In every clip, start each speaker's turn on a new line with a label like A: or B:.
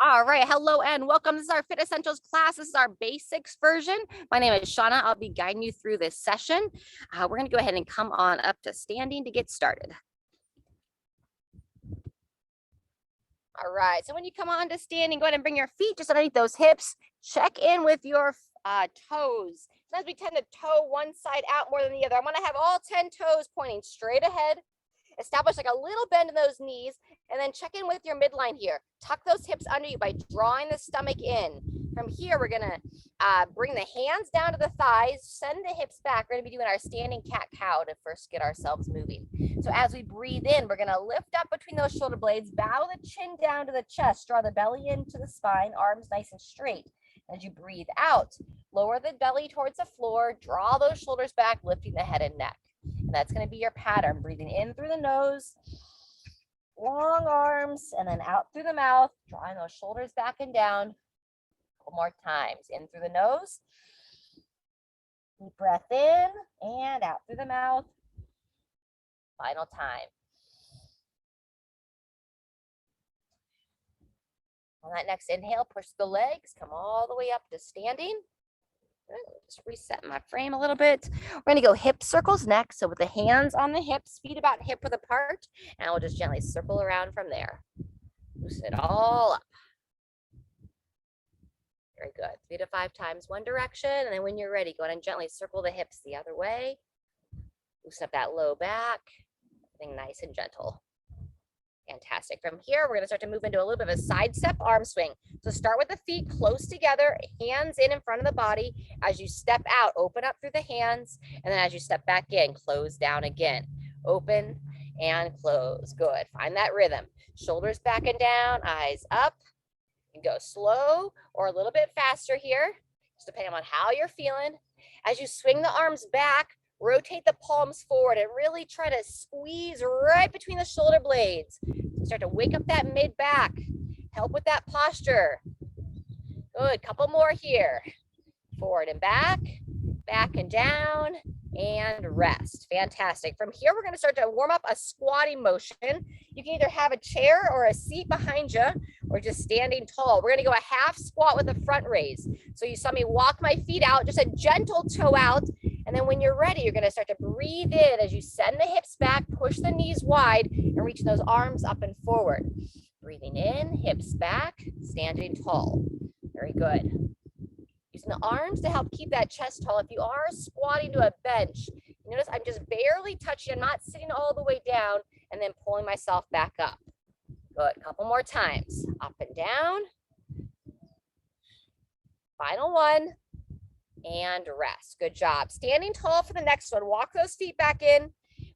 A: All right, hello and welcome. This is our Fit Essentials class. This is our basics version. My name is Shauna. I'll be guiding you through this session. We're going to go ahead and come on up to standing to get started. All right, so when you come on to standing, go ahead and bring your feet just underneath those hips. Check in with your toes. Sometimes we tend to toe one side out more than the other. I want to have all 10 toes pointing straight ahead. Establish like a little bend in those knees, and then check in with your midline here. Tuck those hips under you by drawing the stomach in. From here, we're gonna bring the hands down to the thighs, send the hips back. We're gonna be doing our standing cat-cow to first get ourselves moving. So as we breathe in, we're gonna lift up between those shoulder blades, bow the chin down to the chest, draw the belly into the spine, arms nice and straight. As you breathe out, lower the belly towards the floor, draw those shoulders back, lifting the head and neck. And that's going to be your pattern. Breathing in through the nose, long arms, and then out through the mouth, drawing those shoulders back and down. A couple more times. In through the nose, deep breath in and out through the mouth. Final time. On that next inhale, push the legs, come all the way up to standing. Just reset my frame a little bit. We're going to go hip circles next. So with the hands on the hips, feet about hip width apart, and we'll just gently circle around from there. Loosen it all up. Very good. 3 to 5 times one direction, and then when you're ready, go ahead and gently circle the hips the other way. Loosen up that low back. Everything nice and gentle. Fantastic. From here, we're going to start to move into a little bit of a side step arm swing. So start with the feet close together, hands in front of the body. As you step out, open up through the hands. And then as you step back in, close down again. Open and close. Good. Find that rhythm. Shoulders back and down, eyes up. You can go slow or a little bit faster here, just depending on how you're feeling. As you swing the arms back, rotate the palms forward and really try to squeeze right between the shoulder blades. Start to wake up that mid back. Help with that posture. Good. Couple more here. Forward and back and down, and rest. Fantastic. From here, we're going to start to warm up a squatting motion. You can either have a chair or a seat behind you, or just standing tall. We're going to go a half squat with a front raise. So you saw me walk my feet out, just a gentle toe out. And then when you're ready, you're going to start to breathe in as you send the hips back, push the knees wide, and reaching those arms up and forward. Breathing in, hips back, standing tall. Very good. Using the arms to help keep that chest tall. If you are squatting to a bench, notice I'm just barely touching. I'm not sitting all the way down and then pulling myself back up. Good. Couple more times. Up and down. Final one. And rest. Good job. Standing tall for the next one. Walk those feet back in.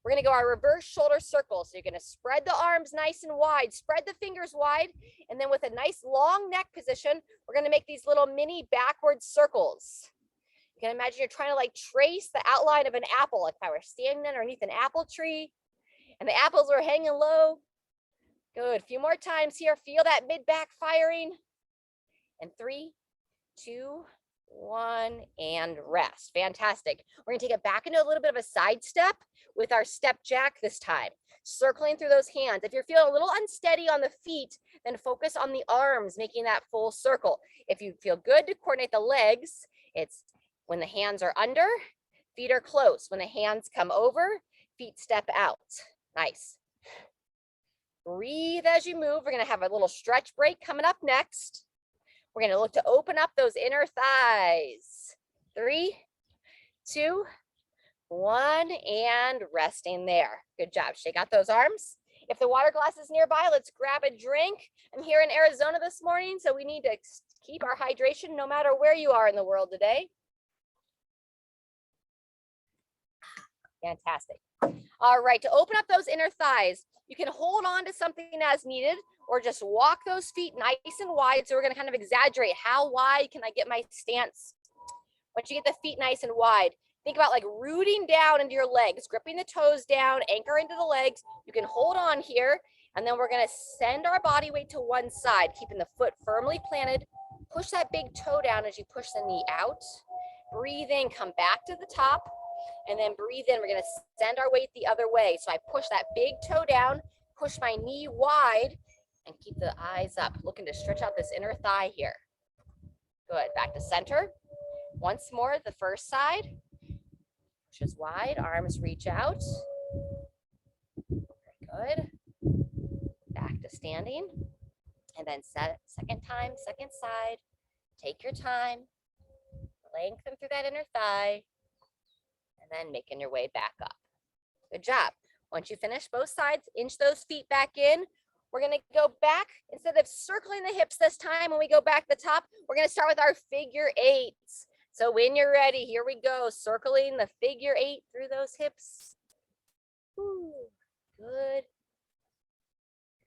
A: We're going to go our reverse shoulder circle. So you're going to spread the arms nice and wide, spread the fingers wide, and then with a nice long neck position, we're going to make these little mini backward circles. You can imagine you're trying to like trace the outline of an apple. Like if I were standing underneath an apple tree and the apples were hanging low. Good. A few more times here. Feel that mid back firing. And 3, 2, 1, and rest. Fantastic. We're going to take it back into a little bit of a side step with our step jack this time. Circling through those hands. If you're feeling a little unsteady on the feet, then focus on the arms, making that full circle. If you feel good to coordinate the legs, it's when the hands are under, feet are close. When the hands come over, feet step out. Nice. Breathe as you move. We're going to have a little stretch break coming up next. We're going to look to open up those inner thighs. 3, 2, 1, and resting there. Good job. Shake out those arms. If the water glass is nearby, let's grab a drink. I'm here in Arizona this morning, so we need to keep our hydration no matter where you are in the world today. Fantastic. All right, to open up those inner thighs, you can hold on to something as needed, or just walk those feet nice and wide. So we're going to kind of exaggerate. How wide can I get my stance? Once you get the feet nice and wide, think about like rooting down into your legs, gripping the toes down, anchor into the legs. You can hold on here, and then we're going to send our body weight to one side, keeping the foot firmly planted. Push that big toe down as you push the knee out. Breathe in, come back to the top, and then breathe in. We're going to send our weight the other way. So I push that big toe down, push my knee wide, And keep the eyes up, looking to stretch out this inner thigh here. Good, back to center. Once more, the first side. Pushes wide, arms reach out. Very good. Back to standing. And then second time, second side. Take your time. Lengthen through that inner thigh. And then making your way back up. Good job. Once you finish both sides, inch those feet back in. We're going to go back. Instead of circling the hips this time, when we go back to the top, we're going to start with our figure eights. So when you're ready, here we go. Circling the figure eight through those hips. Ooh, good.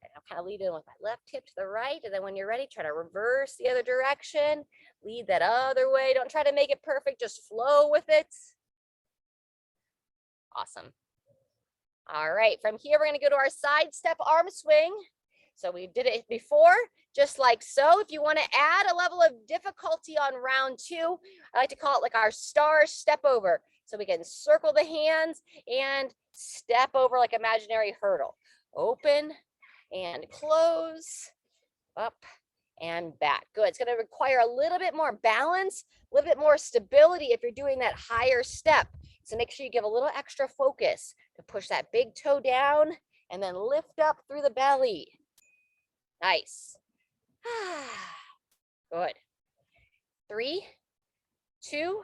A: And I'll kind of lead in with my left hip to the right. And then when you're ready, try to reverse the other direction. Lead that other way. Don't try to make it perfect. Just flow with it. Awesome. All right, from here, we're going to go to our side step arm swing. So we did it before, just like so. If you want to add a level of difficulty on round two, I like to call it like our star step over. So we can circle the hands and step over like imaginary hurdle. Open and close, up and back. Good. It's going to require a little bit more balance, a little bit more stability if you're doing that higher step. So make sure you give a little extra focus to push that big toe down and then lift up through the belly. Nice. Good. 3, 2,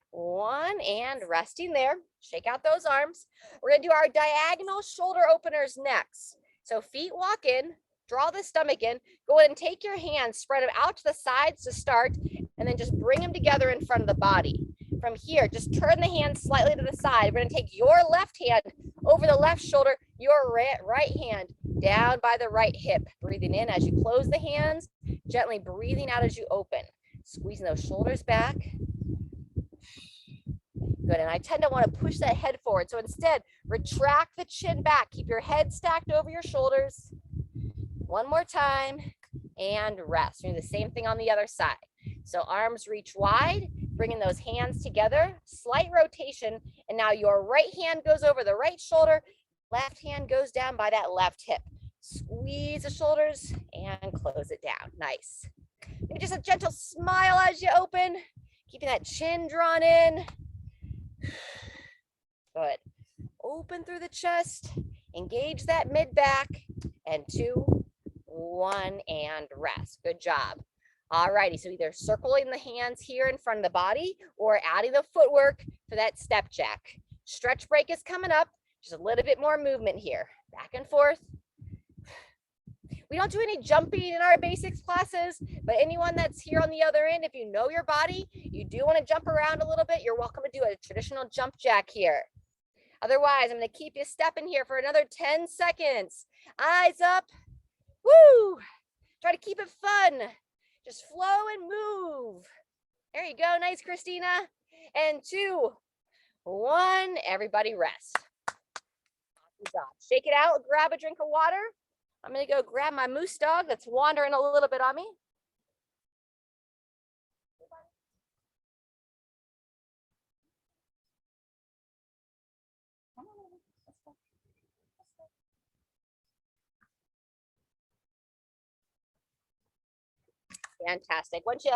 A: 1, and resting there. Shake out those arms. We're going to do our diagonal shoulder openers next. So feet walk in, draw the stomach in, go ahead and take your hands, spread them out to the sides to start, and then just bring them together in front of the body. From here, just turn the hands slightly to the side. We're going to take your left hand over the left shoulder, your right hand down by the right hip. Breathing in as you close the hands, gently breathing out as you open. Squeezing those shoulders back. Good, and I tend to want to push that head forward. So instead, retract the chin back. Keep your head stacked over your shoulders. One more time, and rest. Do the same thing on the other side. So arms reach wide, bringing those hands together, slight rotation, and now your right hand goes over the right shoulder, left hand goes down by that left hip. Squeeze the shoulders and close it down. Nice. Maybe just a gentle smile as you open, keeping that chin drawn in. Good. Open through the chest, engage that mid back, and 2, 1, and rest. Good job. All righty, so either circling the hands here in front of the body or adding the footwork for that step jack. Stretch break is coming up. Just a little bit more movement here. Back and forth. We don't do any jumping in our basics classes, but anyone that's here on the other end, if you know your body, you do want to jump around a little bit, you're welcome to do a traditional jump jack here. Otherwise, I'm going to keep you stepping here for another 10 seconds. Eyes up. Woo! Try to keep it fun. Just flow and move. There you go. Nice, Christina. And 2, 1. Everybody rest. Good job. Shake it out. Grab a drink of water. I'm going to go grab my moose dog that's wandering a little bit on me. Fantastic. Once you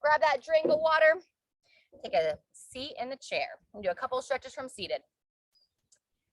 A: grab that drink of water, take a seat in the chair and do a couple of stretches from seated.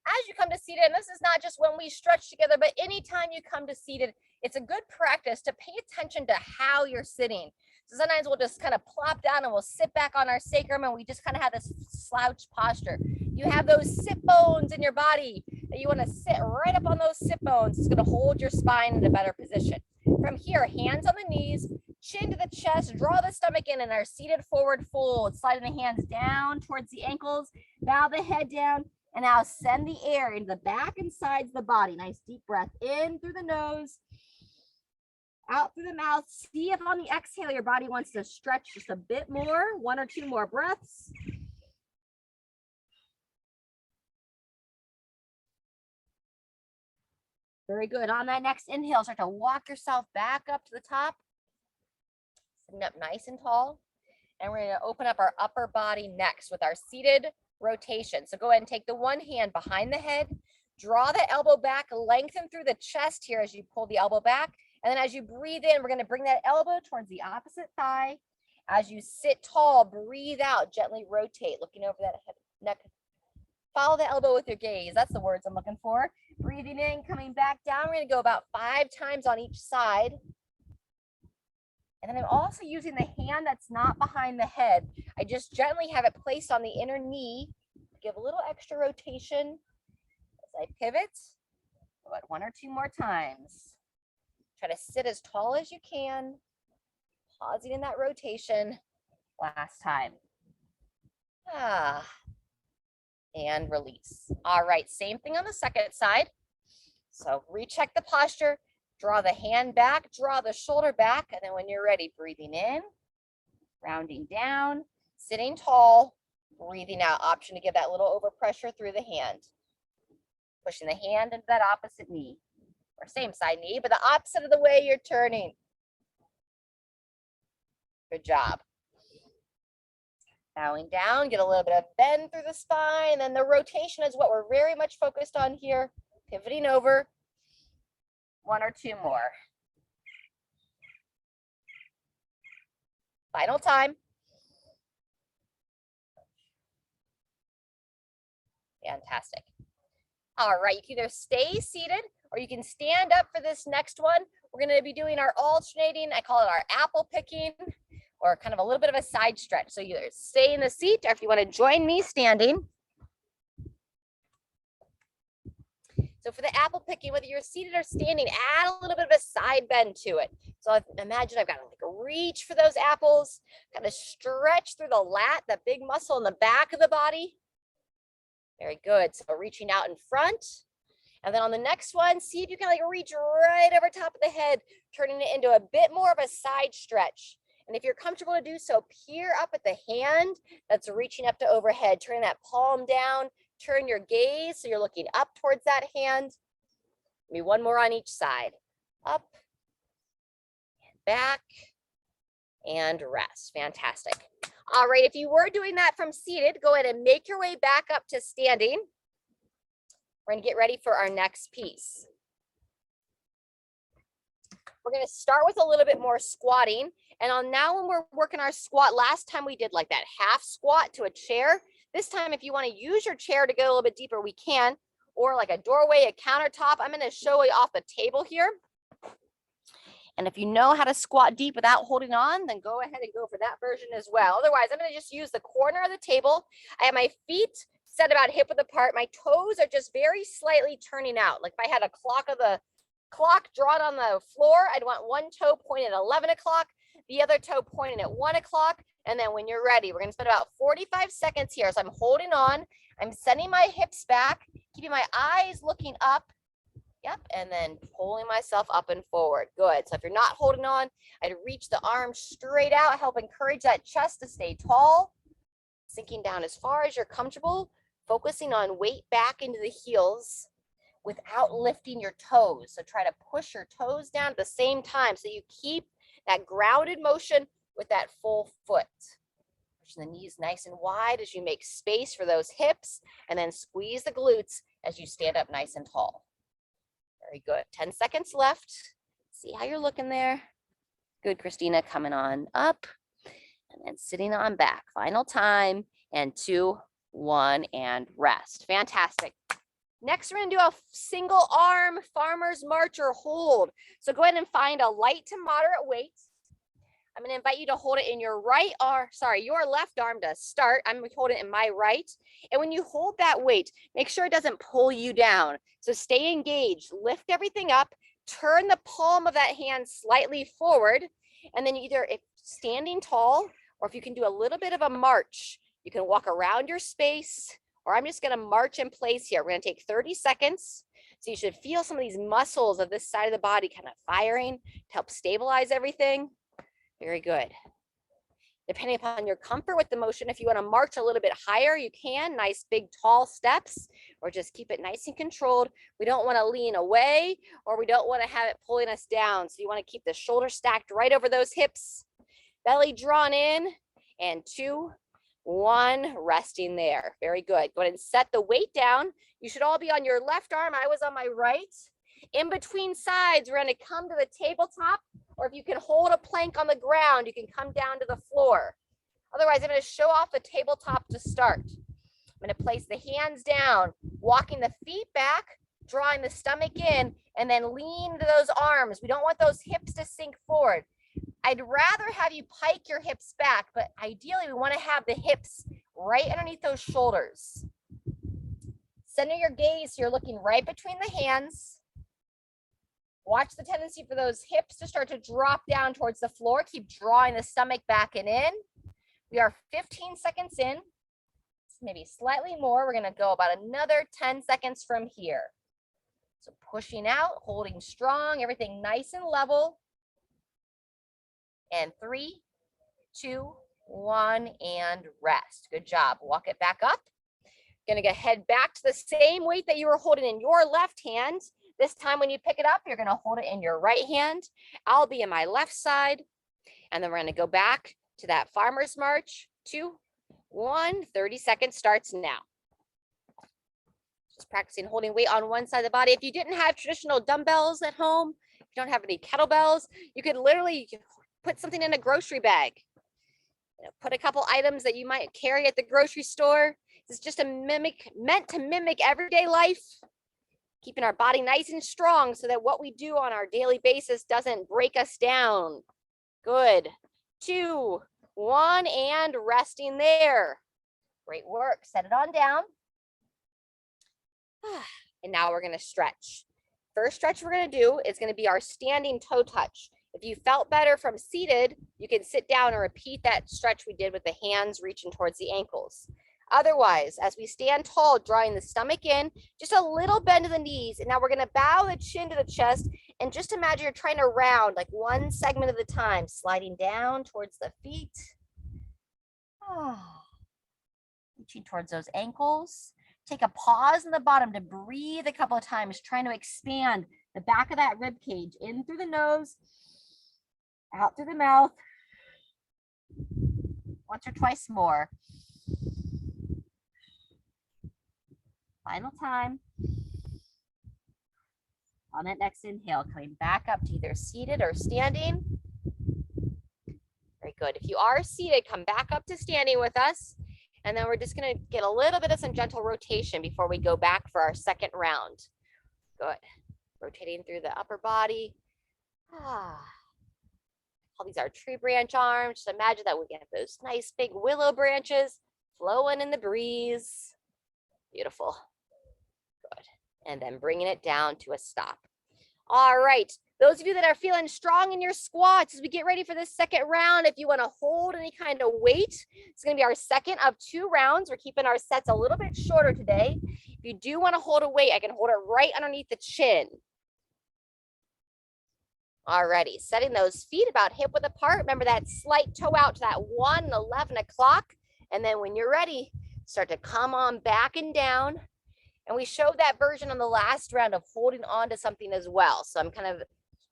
A: As you come to seated, and this is not just when we stretch together, but anytime you come to seated, it's a good practice to pay attention to how you're sitting. So sometimes we'll just kind of plop down and we'll sit back on our sacrum and we just kind of have this slouch posture. You have those sit bones in your body that you want to sit right up on those sit bones. It's going to hold your spine in a better position. From here, hands on the knees, chin to the chest, draw the stomach in our seated forward fold, sliding the hands down towards the ankles, bow the head down, and now send the air into the back and sides of the body. Nice deep breath in through the nose, out through the mouth. See if on the exhale your body wants to stretch just a bit more, 1 or 2 more breaths. Very good. On that next inhale, start to walk yourself back up to the top. Sitting up nice and tall. And we're going to open up our upper body next with our seated rotation. So go ahead and take the one hand behind the head, draw the elbow back, lengthen through the chest here as you pull the elbow back, And then as you breathe in, we're going to bring that elbow towards the opposite thigh. As you sit tall, breathe out, gently rotate, looking over that head, neck. Follow the elbow with your gaze. That's the words I'm looking for. Breathing in, coming back down. We're going to go about 5 times on each side. And then I'm also using the hand that's not behind the head. I just gently have it placed on the inner knee. Give a little extra rotation as I pivot. About 1 or 2 more times. Try to sit as tall as you can. Pausing in that rotation. Last time. And release. All right, same thing on the second side. So recheck the posture, draw the hand back, draw the shoulder back, and then when you're ready, breathing in, rounding down, sitting tall, breathing out. Option to give that little overpressure through the hand. Pushing the hand into that opposite knee, or same side knee, but the opposite of the way you're turning. Good job. Bowing down, get a little bit of bend through the spine, and the rotation is what we're very much focused on here. Pivoting over. 1 or 2 more. Final time. Fantastic. All right, you can either stay seated or you can stand up for this next one. We're going to be doing our alternating, I call it our apple picking, or kind of a little bit of a side stretch. So you either stay in the seat, or if you want to join me standing. So for the apple picking, whether you're seated or standing, add a little bit of a side bend to it. So imagine I've got to like reach for those apples, kind of stretch through the lat, that big muscle in the back of the body. Very good. So reaching out in front. And then on the next one, see if you can like reach right over top of the head, turning it into a bit more of a side stretch. And if you're comfortable to do so, peer up at the hand that's reaching up to overhead, turning that palm down, turn your gaze so you're looking up towards that hand. Maybe 1 more on each side. Up, and back, and rest. Fantastic. All right, if you were doing that from seated, go ahead and make your way back up to standing. We're going to get ready for our next piece. We're going to start with a little bit more squatting. And on now when we're working our squat, last time we did like that half squat to a chair. This time, if you want to use your chair to go a little bit deeper, we can, or like a doorway, a countertop. I'm going to show you off the table here. And if you know how to squat deep without holding on, then go ahead and go for that version as well. Otherwise, I'm going to just use the corner of the table. I have my feet set about hip width apart. My toes are just very slightly turning out. Like if I had a clock drawn on the floor, I'd want one toe pointing at 11 o'clock, the other toe pointing at 1 o'clock. And then when you're ready, we're going to spend about 45 seconds here. So I'm holding on. I'm sending my hips back, keeping my eyes looking up. Yep. And then pulling myself up and forward. Good. So if you're not holding on, I'd reach the arms straight out, help encourage that chest to stay tall, sinking down as far as you're comfortable, focusing on weight back into the heels without lifting your toes. So try to push your toes down at the same time so you keep that grounded motion with that full foot. Pushing the knees nice and wide as you make space for those hips, and then squeeze the glutes as you stand up nice and tall. Very good. 10 seconds left. See how you're looking there. Good, Christina, coming on up and then sitting on back. Final time, and 2, 1, and rest. Fantastic. Next, we're going to do a single arm farmer's march or hold. So go ahead and find a light to moderate weight. I'm going to invite you to hold it in your your left arm to start. I'm going to hold it in my right. And when you hold that weight, make sure it doesn't pull you down. So stay engaged, lift everything up, turn the palm of that hand slightly forward. And then either if standing tall, or if you can do a little bit of a march, you can walk around your space, or I'm just going to march in place here. We're going to take 30 seconds. So you should feel some of these muscles of this side of the body kind of firing to help stabilize everything. Very good. Depending upon your comfort with the motion, if you want to march a little bit higher, you can. Nice, big, tall steps, or just keep it nice and controlled. We don't want to lean away, or we don't want to have it pulling us down. So you want to keep the shoulders stacked right over those hips, belly drawn in, and 2, 1, resting there. Very good. Go ahead and set the weight down. You should all be on your left arm. I was on my right. In between sides, we're going to come to the tabletop, or if you can hold a plank on the ground, you can come down to the floor. Otherwise, I'm going to show off the tabletop to start. I'm going to place the hands down, walking the feet back, drawing the stomach in, and then lean to those arms. We don't want those hips to sink forward. I'd rather have you pike your hips back, but ideally we want to have the hips right underneath those shoulders. Center your gaze so you're looking right between the hands. Watch the tendency for those hips to start to drop down towards the floor. Keep drawing the stomach back and in. We are 15 seconds in, maybe slightly more. We're going to go about another 10 seconds from here. So pushing out, holding strong, everything nice and level. And 3, 2, 1, and rest. Good job. Walk it back up. Gonna go head back to the same weight that you were holding in your left hand. This time when you pick it up, you're gonna hold it in your right hand. I'll be in my left side. And then we're gonna go back to that farmer's march. 2, 1, 30 seconds starts now. Just practicing holding weight on one side of the body. If you didn't have traditional dumbbells at home, if you don't have any kettlebells, you could literally put something in a grocery bag. Put a couple items that you might carry at the grocery store. It's just meant to mimic everyday life, keeping our body nice and strong so that what we do on our daily basis doesn't break us down. Good. 2, 1, and resting there. Great work. Set it on down. And now we're going to stretch. First stretch we're going to do is going to be our standing toe touch. If you felt better from seated, you can sit down and repeat that stretch we did with the hands reaching towards the ankles. Otherwise, as we stand tall, drawing the stomach in, just a little bend to the knees. And now we're going to bow the chin to the chest. And just imagine you're trying to round like one segment at a time, sliding down towards the feet. Reaching towards those ankles. Take a pause in the bottom to breathe a couple of times, trying to expand the back of that rib cage in through the nose, out through the mouth. Once or twice more. Final time. On that next inhale, coming back up to either seated or standing. Very good. If you are seated, come back up to standing with us. And then we're just going to get a little bit of some gentle rotation before we go back for our second round. Good. Rotating through the upper body. All these are tree branch arms. Just imagine that we have those nice big willow branches flowing in the breeze. Beautiful. Good. And then bringing it down to a stop. All right. Those of you that are feeling strong in your squats, as we get ready for this second round, if you want to hold any kind of weight, it's going to be our second of 2 rounds. We're keeping our sets a little bit shorter today. If you do want to hold a weight, I can hold it right underneath the chin. Alrighty, setting those feet about hip width apart. Remember that slight toe out to that 1 and 11 o'clock. And then when you're ready, start to come on back and down. And we showed that version on the last round of holding on to something as well. So I'm kind of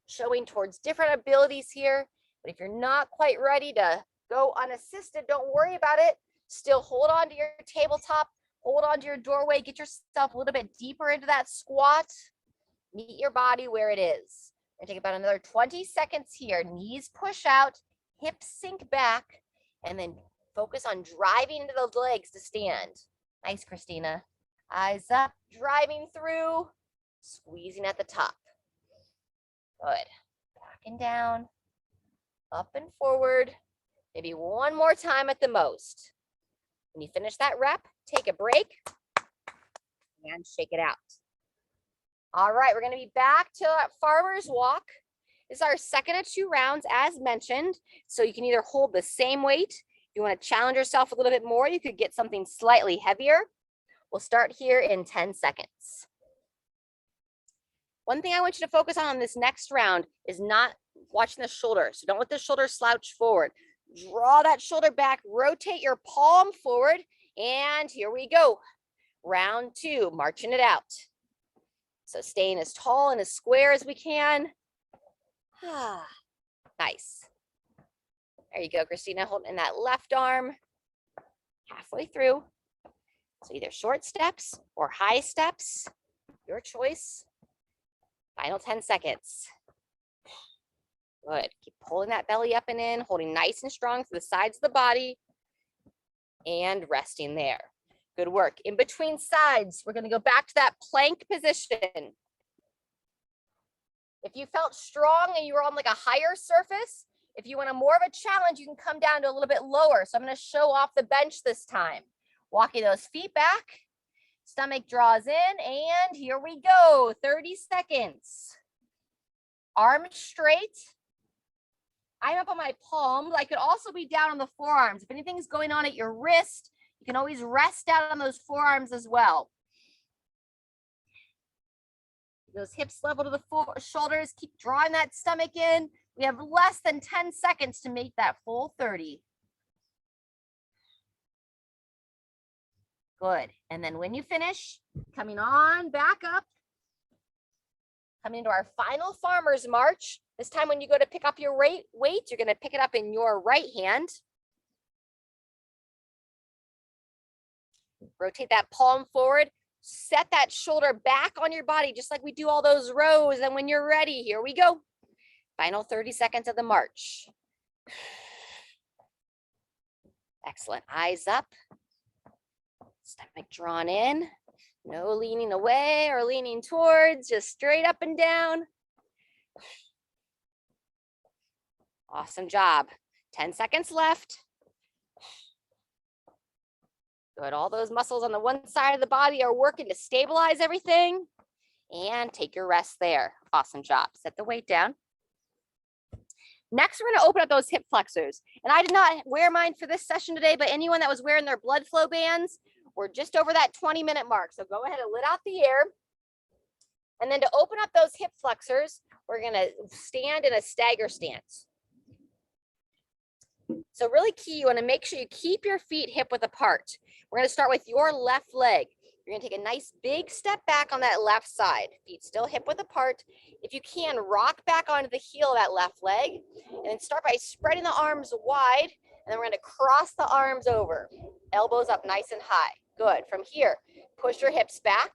A: showing towards different abilities here. But if you're not quite ready to go unassisted, don't worry about it. Still hold on to your tabletop, hold on to your doorway, get yourself a little bit deeper into that squat. Meet your body where it is. We're gonna take about another 20 seconds here. Knees push out, hips sink back, and then focus on driving into those legs to stand. Nice, Christina. Eyes up, driving through, squeezing at the top. Good. Back and down, up and forward. Maybe one more time at the most. When you finish that rep, take a break and shake it out. All right, we're going to be back to farmer's walk. This is our second of 2 rounds, as mentioned. So you can either hold the same weight. If you want to challenge yourself a little bit more, you could get something slightly heavier. We'll start here in 10 seconds. One thing I want you to focus on this next round is not watching the shoulder. So don't let the shoulder slouch forward. Draw that shoulder back, rotate your palm forward, and here we go. Round 2, marching it out. So staying as tall and as square as we can. Nice. There you go, Christina, holding that left arm halfway through. So either short steps or high steps, your choice. Final 10 seconds. Good. Keep pulling that belly up and in, holding nice and strong through the sides of the body, and resting there. Good work. In between sides, we're going to go back to that plank position. If you felt strong and you were on like a higher surface, if you want a more of a challenge, you can come down to a little bit lower. So I'm going to show off the bench this time. Walking those feet back, stomach draws in, and here we go. 30 seconds. Arms straight. I'm up on my palms. I could also be down on the forearms. If anything's going on at your wrist, you can always rest down on those forearms as well. Those hips level to the shoulders. Keep drawing that stomach in. We have less than 10 seconds to make that full 30. Good. And then when you finish, coming on back up, coming into our final farmer's march. This time when you go to pick up your weight, you're going to pick it up in your right hand. Rotate that palm forward. Set that shoulder back on your body, just like we do all those rows. And when you're ready, here we go. Final 30 seconds of the march. Excellent. Eyes up. Stomach drawn in. No leaning away or leaning towards, just straight up and down. Awesome job. 10 seconds left. Good. All those muscles on the one side of the body are working to stabilize everything. And take your rest there. Awesome job. Set the weight down. Next, we're going to open up those hip flexors. And I did not wear mine for this session today, but anyone that was wearing their blood flow bands, we're just over that 20-minute mark. So go ahead and let out the air. And then to open up those hip flexors, we're going to stand in a stagger stance. So really key, you want to make sure you keep your feet hip width apart. We're going to start with your left leg. You're going to take a nice big step back on that left side. Feet still hip width apart. If you can, rock back onto the heel of that left leg. And then start by spreading the arms wide. And then we're going to cross the arms over. Elbows up nice and high. Good. From here, push your hips back.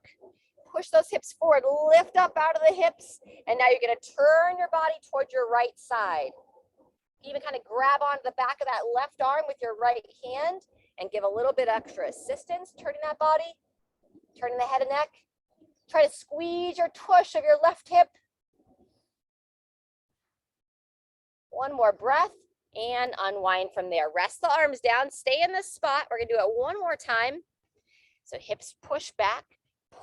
A: Push those hips forward. Lift up out of the hips. And now you're going to turn your body towards your right side. Even kind of grab onto the back of that left arm with your right hand and give a little bit extra assistance, turning that body, turning the head and neck. Try to squeeze your tush of your left hip. One more breath and unwind from there. Rest the arms down, stay in this spot. We're gonna do it one more time. So hips push back,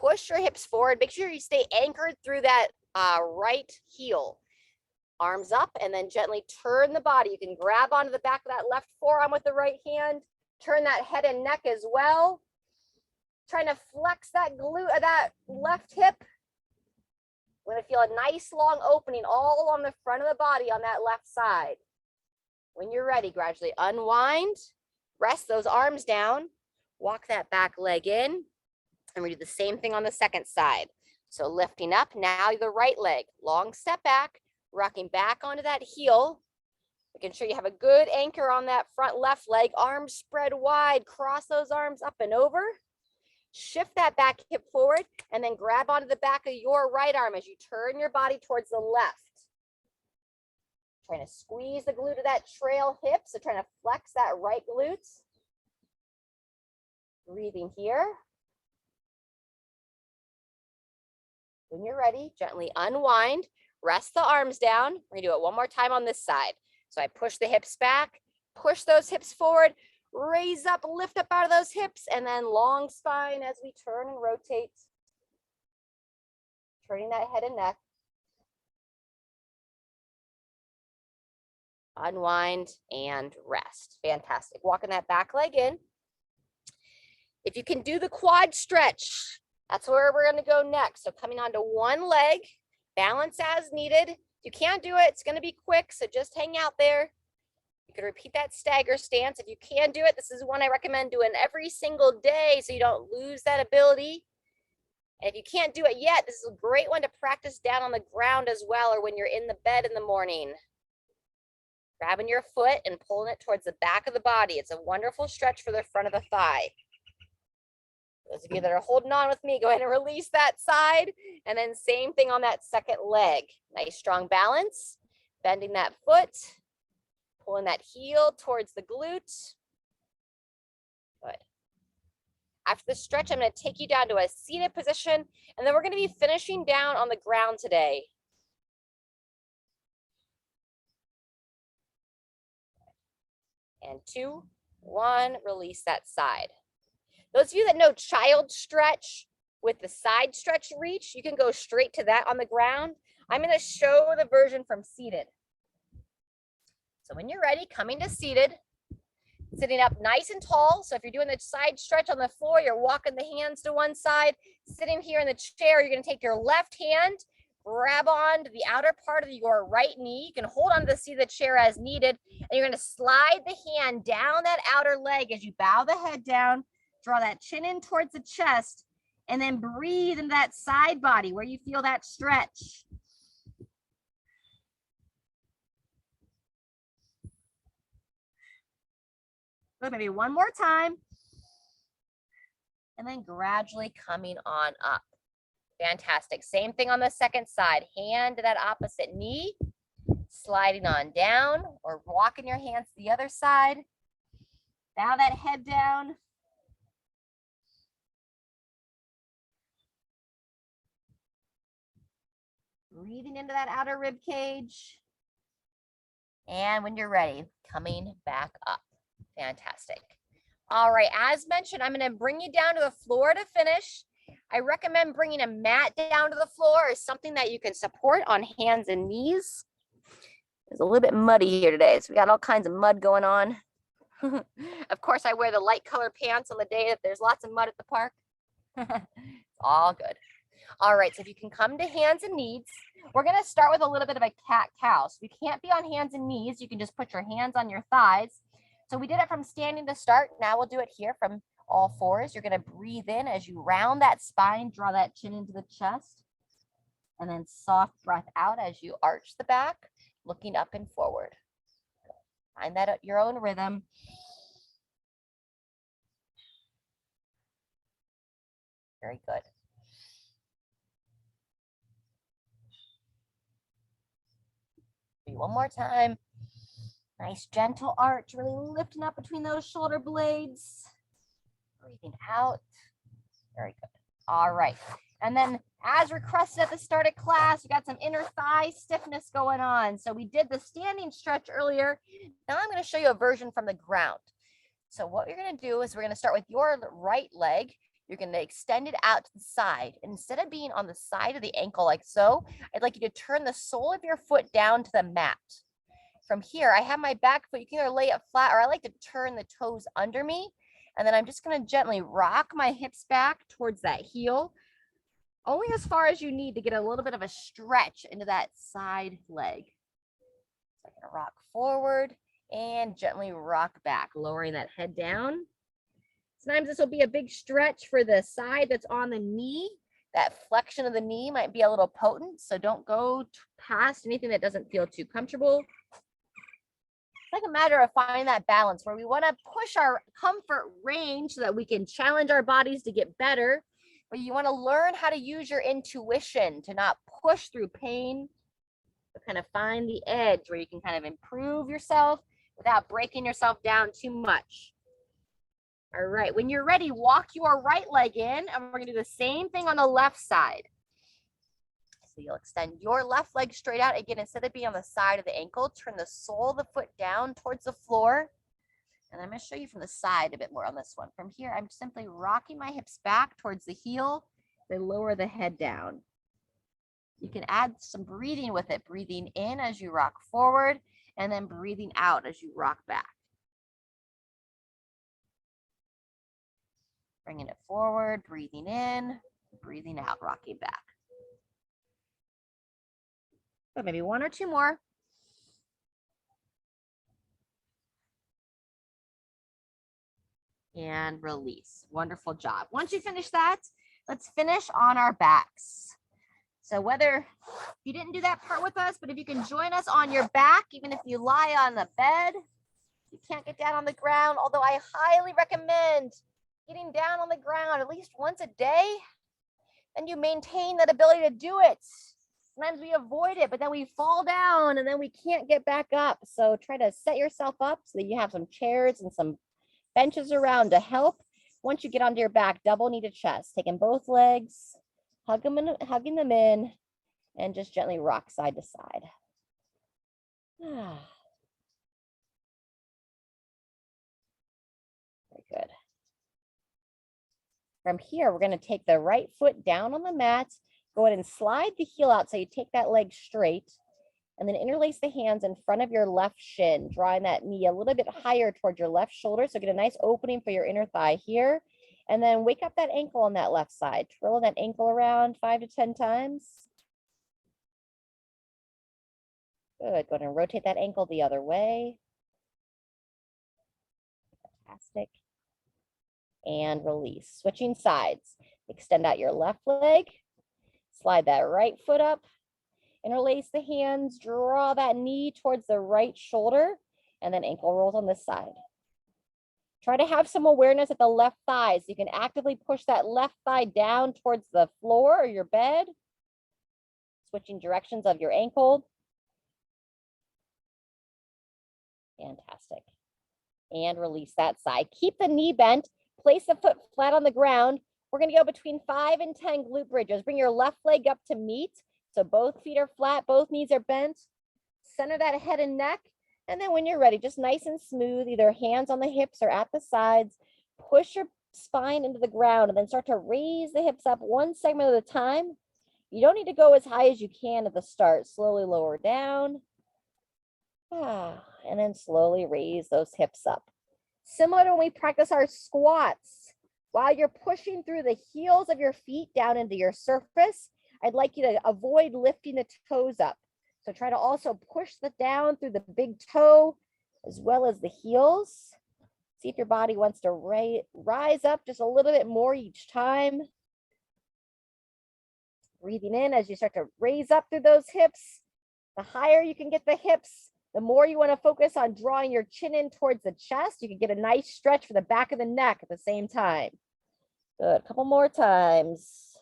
A: push your hips forward. Make sure you stay anchored through that right heel. Arms up and then gently turn the body. You can grab onto the back of that left forearm with the right hand. Turn that head and neck as well. Trying to flex that glute of that left hip. We're going to feel a nice long opening all along the front of the body on that left side. When you're ready, gradually unwind. Rest those arms down. Walk that back leg in. And we do the same thing on the second side. So lifting up, now the right leg. Long step back. Rocking back onto that heel, making sure you have a good anchor on that front left leg, arms spread wide, cross those arms up and over, shift that back hip forward, and then grab onto the back of your right arm as you turn your body towards the left. Trying to squeeze the glute of that trail hip, so trying to flex that right glute. Breathing here. When you're ready, gently unwind. Rest the arms down. We're gonna do it one more time on this side. So I push the hips back, push those hips forward, raise up, lift up out of those hips, and then long spine as we turn and rotate. Turning that head and neck. Unwind and rest. Fantastic. Walking that back leg in. If you can do the quad stretch, that's where we're gonna go next. So coming onto one leg, balance as needed. If you can't do it, it's going to be quick, so just hang out there. You can repeat that stagger stance. If you can do it, this is one I recommend doing every single day so you don't lose that ability. And if you can't do it yet, this is a great one to practice down on the ground as well, or when you're in the bed in the morning. Grabbing your foot and pulling it towards the back of the body. It's a wonderful stretch for the front of the thigh. Those of you that are holding on with me, go ahead and release that side. And then same thing on that second leg. Nice strong balance, bending that foot, pulling that heel towards the glute. Good. After the stretch, I'm going to take you down to a seated position, and then we're going to be finishing down on the ground today. And 2, 1, release that side. Those of you that know child stretch with the side stretch reach, you can go straight to that on the ground. I'm going to show the version from seated. So when you're ready, coming to seated, sitting up nice and tall. So if you're doing the side stretch on the floor, you're walking the hands to one side. Sitting here in the chair, you're going to take your left hand, grab on to the outer part of your right knee. You can hold on to the seat of the chair as needed. And you're going to slide the hand down that outer leg as you bow the head down, draw that chin in towards the chest, and then breathe into that side body where you feel that stretch. Good, maybe one more time. And then gradually coming on up. Fantastic. Same thing on the second side. Hand to that opposite knee, sliding on down or walking your hands to the other side. Bow that head down. Breathing into that outer rib cage. And when you're ready, coming back up. Fantastic. All right, as mentioned, I'm going to bring you down to the floor to finish. I recommend bringing a mat down to the floor or something that you can support on hands and knees. It's a little bit muddy here today, so we got all kinds of mud going on. Of course, I wear the light colored pants on the day that there's lots of mud at the park. It's all good. All right, so if you can come to hands and knees, we're going to start with a little bit of a cat-cow. So if you can't be on hands and knees, you can just put your hands on your thighs. So we did it from standing to start. Now we'll do it here from all fours. You're going to breathe in as you round that spine, draw that chin into the chest, and then soft breath out as you arch the back, looking up and forward. Find that at your own rhythm. Very good. One more time. Nice gentle arch, really lifting up between those shoulder blades. Breathing out. Very good. All right. And then as requested at the start of class, we got some inner thigh stiffness going on. So we did the standing stretch earlier. Now I'm going to show you a version from the ground. So what you're going to do is we're going to start with your right leg. You're going to extend it out to the side. And instead of being on the side of the ankle like so, I'd like you to turn the sole of your foot down to the mat. From here, I have my back foot. You can either lay it flat or I like to turn the toes under me. And then I'm just going to gently rock my hips back towards that heel, only as far as you need to get a little bit of a stretch into that side leg. So I'm going to rock forward and gently rock back, lowering that head down. Sometimes this will be a big stretch for the side that's on the knee. That flexion of the knee might be a little potent, so don't go past anything that doesn't feel too comfortable. It's like a matter of finding that balance where we want to push our comfort range so that we can challenge our bodies to get better, but you want to learn how to use your intuition to not push through pain, but kind of find the edge where you can kind of improve yourself without breaking yourself down too much. All right, when you're ready, walk your right leg in, and we're going to do the same thing on the left side. So you'll extend your left leg straight out. Again, instead of being on the side of the ankle, turn the sole of the foot down towards the floor. And I'm going to show you from the side a bit more on this one. From here, I'm simply rocking my hips back towards the heel. Then lower the head down. You can add some breathing with it, breathing in as you rock forward, and then breathing out as you rock back. Bringing it forward, breathing in, breathing out, rocking back. But maybe one or two more. And release. Wonderful job. Once you finish that, let's finish on our backs. So whether you didn't do that part with us, but if you can join us on your back, even if you lie on the bed, you can't get down on the ground, although I highly recommend getting down on the ground at least once a day, then you maintain that ability to do it. Sometimes we avoid it, but then we fall down and then we can't get back up. So try to set yourself up so that you have some chairs and some benches around to help. Once you get onto your back, double knee to chest, taking both legs, hugging them in, and just gently rock side to side. Very good. From here, we're going to take the right foot down on the mat. Go ahead and slide the heel out so you take that leg straight, and then interlace the hands in front of your left shin, drawing that knee a little bit higher towards your left shoulder. So get a nice opening for your inner thigh here. And then wake up that ankle on that left side. Twirl that ankle around 5 to 10 times. Good. Go ahead and rotate that ankle the other way. Fantastic. And release. Switching sides. Extend out your left leg. Slide that right foot up. Interlace the hands. Draw that knee towards the right shoulder. And then ankle rolls on this side. Try to have some awareness at the left thigh so you can actively push that left thigh down towards the floor or your bed. Switching directions of your ankle. Fantastic. And release that side. Keep the knee bent. Place the foot flat on the ground. We're going to go between 5 and 10 glute bridges. Bring your left leg up to meet. So both feet are flat, both knees are bent. Center that head and neck. And then when you're ready, just nice and smooth, either hands on the hips or at the sides, push your spine into the ground and then start to raise the hips up one segment at a time. You don't need to go as high as you can at the start. Slowly lower down. And then slowly raise those hips up. Similar to when we practice our squats, while you're pushing through the heels of your feet down into your surface, I'd like you to avoid lifting the toes up. So try to also push the down through the big toe as well as the heels. See if your body wants to rise up just a little bit more each time. Breathing in as you start to raise up through those hips. The higher you can get the hips, the more you want to focus on drawing your chin in towards the chest. You can get a nice stretch for the back of the neck at the same time. Good. A couple more times.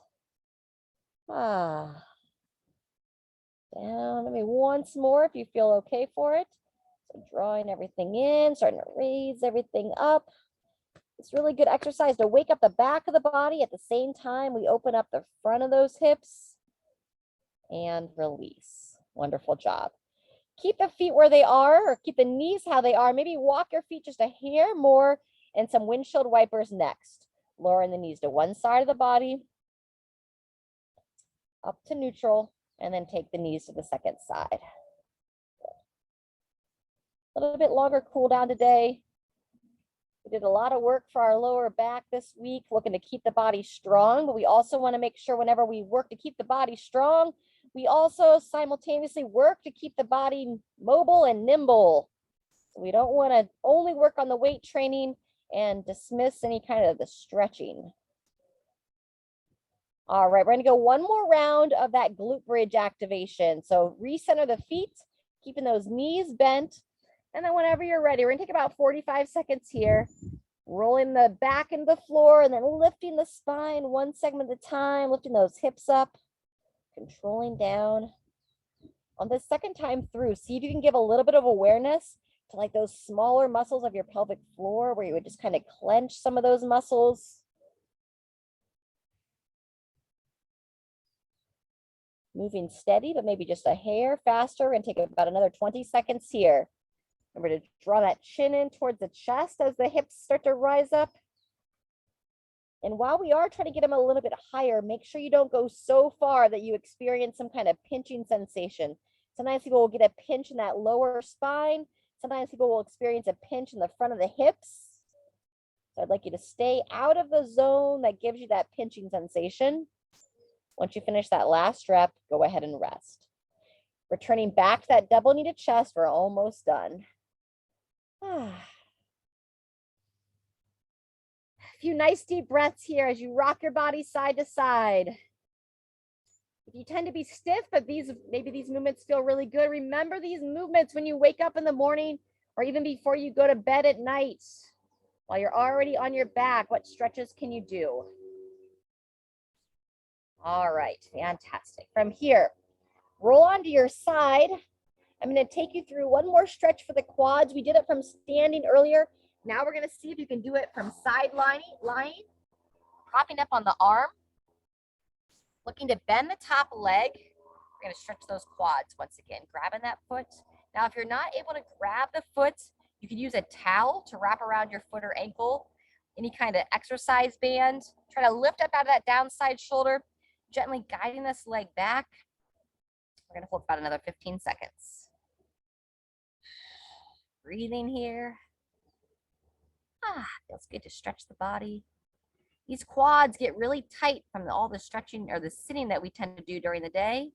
A: Down, maybe once more if you feel okay for it. So drawing everything in, starting to raise everything up. It's really good exercise to wake up the back of the body at the same time we open up the front of those hips and release. Wonderful job. Keep the feet where they are or keep the knees how they are. Maybe walk your feet just a hair more and some windshield wipers next. Lowering the knees to one side of the body, up to neutral, and then take the knees to the second side. A little bit longer cool down today. We did a lot of work for our lower back this week, looking to keep the body strong, but we also want to make sure whenever we work to keep the body strong, we also simultaneously work to keep the body mobile and nimble. So we don't want to only work on the weight training and dismiss any kind of the stretching. All right, we're going to go one more round of that glute bridge activation. So recenter the feet, keeping those knees bent. And then whenever you're ready, we're going to take about 45 seconds here, rolling the back into the floor and then lifting the spine one segment at a time, lifting those hips up, controlling down. On the second time through, see if you can give a little bit of awareness to like those smaller muscles of your pelvic floor where you would just kind of clench some of those muscles. Moving steady, but maybe just a hair faster, and take about another 20 seconds here. Remember to draw that chin in towards the chest as the hips start to rise up. And while we are trying to get them a little bit higher, make sure you don't go so far that you experience some kind of pinching sensation. Sometimes people will get a pinch in that lower spine. Sometimes people will experience a pinch in the front of the hips. So I'd like you to stay out of the zone that gives you that pinching sensation. Once you finish that last rep, go ahead and rest. Returning back to that double knee to chest, we're almost done. A few nice deep breaths here as you rock your body side to side. If you tend to be stiff, but maybe these movements feel really good, remember these movements when you wake up in the morning or even before you go to bed at night. While you're already on your back, what stretches can you do? All right, fantastic. From here, roll onto your side. I'm going to take you through one more stretch for the quads. We did it from standing earlier. Now we're going to see if you can do it from side lying, propping up on the arm, looking to bend the top leg. We're going to stretch those quads once again, grabbing that foot. Now, if you're not able to grab the foot, you can use a towel to wrap around your foot or ankle, any kind of exercise band. Try to lift up out of that downside shoulder, gently guiding this leg back. We're going to hold about another 15 seconds. Breathing here. Feels good to stretch the body. These quads get really tight from all the stretching or the sitting that we tend to do during the day.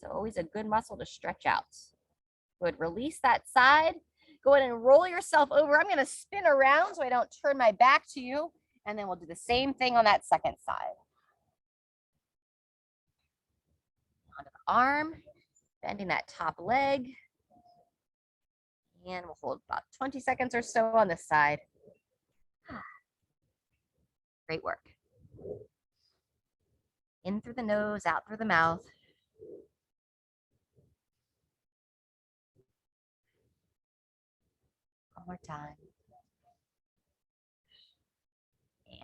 A: So always a good muscle to stretch out. Good, release that side. Go ahead and roll yourself over. I'm going to spin around so I don't turn my back to you. And then we'll do the same thing on that second side. Onto the arm, bending that top leg. And we'll hold about 20 seconds or so on this side. Great work. In through the nose, out through the mouth. One more time.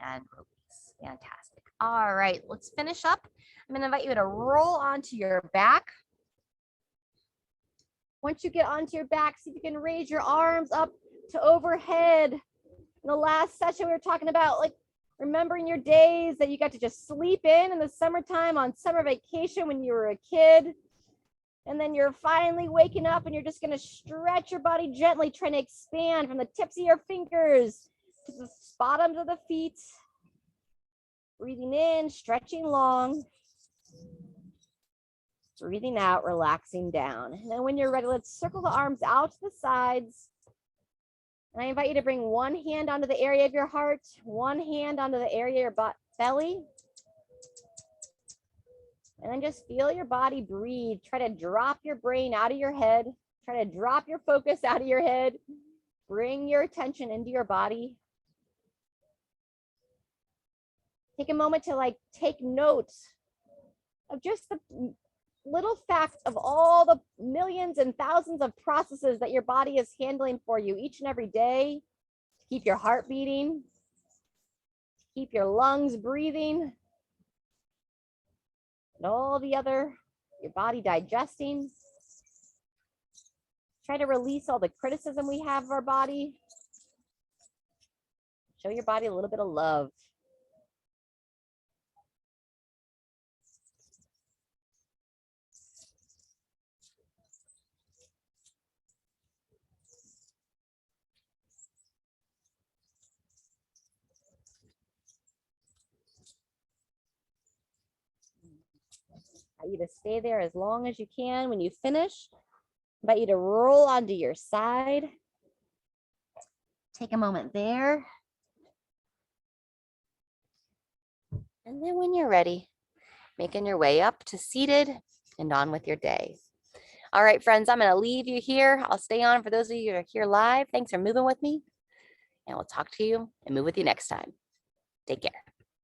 A: And release. Fantastic. All right, let's finish up. I'm going to invite you to roll onto your back. Once you get onto your back, see if you can raise your arms up to overhead. In the last session, we were talking about like remembering your days that you got to just sleep in the summertime on summer vacation when you were a kid. And then you're finally waking up and you're just going to stretch your body gently, trying to expand from the tips of your fingers to the bottoms of the feet. Breathing in, stretching long. Breathing out, relaxing down. And then when you're ready, let's circle the arms out to the sides. And I invite you to bring one hand onto the area of your heart, one hand onto the area of your belly. And then just feel your body breathe. Try to drop your brain out of your head. Try to drop your focus out of your head. Bring your attention into your body. Take a moment to take notes of just the little facts of all the millions and thousands of processes that your body is handling for you each and every day. To keep your heart beating, to keep your lungs breathing, and all the other, your body digesting. Try to release all the criticism we have of our body. Show your body a little bit of love. I invite you to stay there as long as you can. When you finish, I invite you to roll onto your side. Take a moment there. And then when you're ready, making your way up to seated and on with your day. All right, friends, I'm going to leave you here. I'll stay on for those of you who are here live. Thanks for moving with me. And we'll talk to you and move with you next time. Take care.